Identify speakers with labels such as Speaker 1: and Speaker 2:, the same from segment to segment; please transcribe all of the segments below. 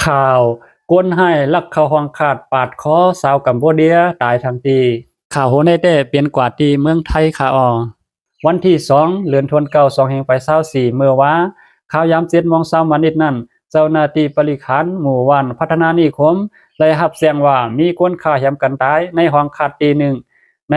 Speaker 1: ข่าวก้นให้ลักเข้าห้องขาดปาดคอสาวกัมพูเดียตายทังทีข่าวโหในเต้เปลี่ยนกว่าที่เมืองไทยค่ะวันที่2เดือนธันวาคม2แห่งไป24เมื่อว่าข่าวยาม7 โมงเช้าวันนี้นั่นเจ้าหน้าที่บริหารหมู่บ้านพัฒนานิคมได้รับแจ้งว่ามีคนฆ่าแหมกันตายในห้องขาดตีหนึ่งใน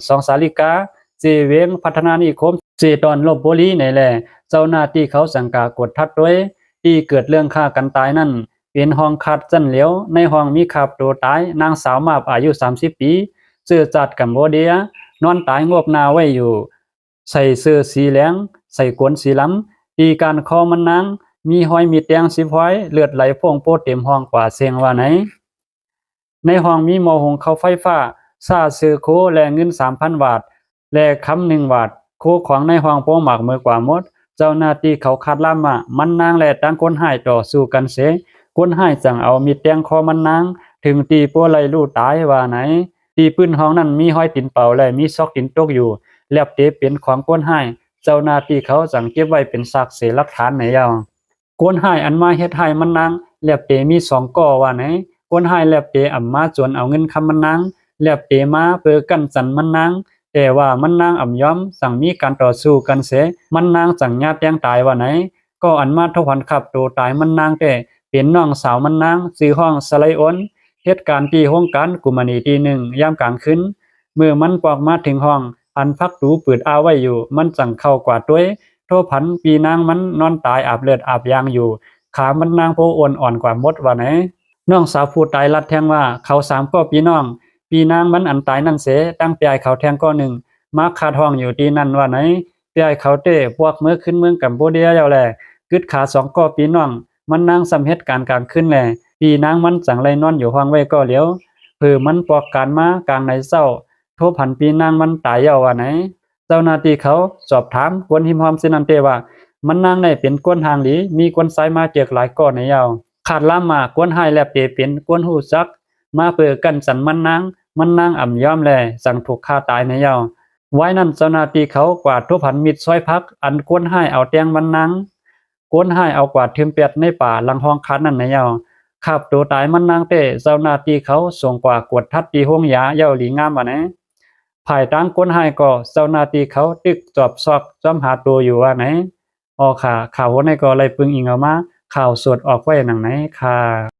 Speaker 1: สองสาลิกาเจเวงพัฒนานิคมเจตอนลบบุรีในแหละเจ้าหน้าที่เขาสังกากดทัดด้วยที่เกิดเรื่องฆ่ากันตายนั่นเป็นห้องคัดจันเหลียวในห้องมีขับตัวตายนางสาวมาบอายุ30 ปีเสื้อจัดกัมพูเดียนอนตายงบหน้าไว้อยู่ใส่เสื้อสีเหลืองใส่กวนสีล้ำตีการคอมันนางมีห้อยมีแตง10 ห้อยเลือดไหลพ่งโปเต็มห้องกว่าเสียงว่าไหนในห้องมีหม้อหุงข้าวไฟฟ้าซาซื้อโคและเงิน 3,000 บาทและคำ1 บาทโคของในห้องโปหมักมือกว่าหมดเจ้าหน้าที่เขาคาดล่ำมันนางและตั้งคนหายต่อสู้กันเสคนหายจังเอามีแตงคอมันนางถึงตีปัวไหลลู่ตายว่าไหนตีปืนห้องนั้นมีห้อยตินเป่าและมีซอกตินตกอยู่แลบเตเป็นของคนหายเจ้าหน้าที่เขาจังเก็บไว้เป็นซากเศษหลักฐานในยาวคนหายอันมาเฮ็ดให้มันนางแลบเตมี2ก่อว่าไหนคนหายแลบเตอำมาจนเอาเงินคำมันนางแลบเตมาเพื่อกันจันมันนางแต่ว่ามันนางอ่ำย้อมสั่งมีการต่อสู้กันเสมันนางจังญาติแตงตายว่าไหนก็อันมาทวันขับตัวตายมันนางแต่เป็นน้องสาวมันนางซื้อห้องสไลออนเหตุการณ์ที่ห้องการกุมานีที่1ยามกลางคืนเมื่อมันปอกมาถึงห้องอันพักตูปืดอาไว้อยู่มันจังเข้ากว่าด้วยโทพันปีนางมันนอนตายอาบเลือดอาบยางอยู่ขามันนางโพอ่อนกว่าหมดว่าไหนน้องสาวผู้ตายรัดแทงว่าเขา3ก็พี่น้องปีนางมันอันตายนั่นเสตั้งปีเขาแทงก็1มาคาทองอยู่ที่นั่นว่าไหนปีเขาเต้พวกเมื่อขึ้นเมืองกัมพูเดียแล้วแหละกึดขา2ก็พี่น้องมันนางสำเหตุการณ์กลางขึ้นแหละปีนางมันจังไรนอนอยู่ห้องไว้ก็เหลียวเพื่อมันปอกการมากลางในเศร้าโทพันปีนางมันตายว่าไหนเจ้าหน้าที่เขาสอบถามกวนหิมหอมสินันเตว่ามันนางได้เป็นกวนทางหลีมีกวนไซมาเจอกหลายก้อนในยาวขาดล่ามากวนหายแลบเตเป็นกวนหูซักมาเปิดกันสันมันนางอ่ำย้อมแลสั่งถูกฆ่าตายในยาวไว้นั่นเจ้าหน้าที่เขากวาดทุพันมิดซอยพักอันกวนหายเอาแตงมันนางกวนหายเอากวาดทึมเป็ดในป่าหลังห้องคันนั่นในยาวขับตัวตายมันนางเต้เจ้าหน้าที่เขาส่งกว่ากวดทัดตีห้องยาเย้าหลีงามว่าไหนภายตั้งก้นหายก็เจ้าหน้าที่เขาตึกจอบซอกจอมหาตัวอยู่ว่าไหนข่าวในก็เลยปึงอิงเอามาข่าวสดออกไว้หนังไหนค่ะ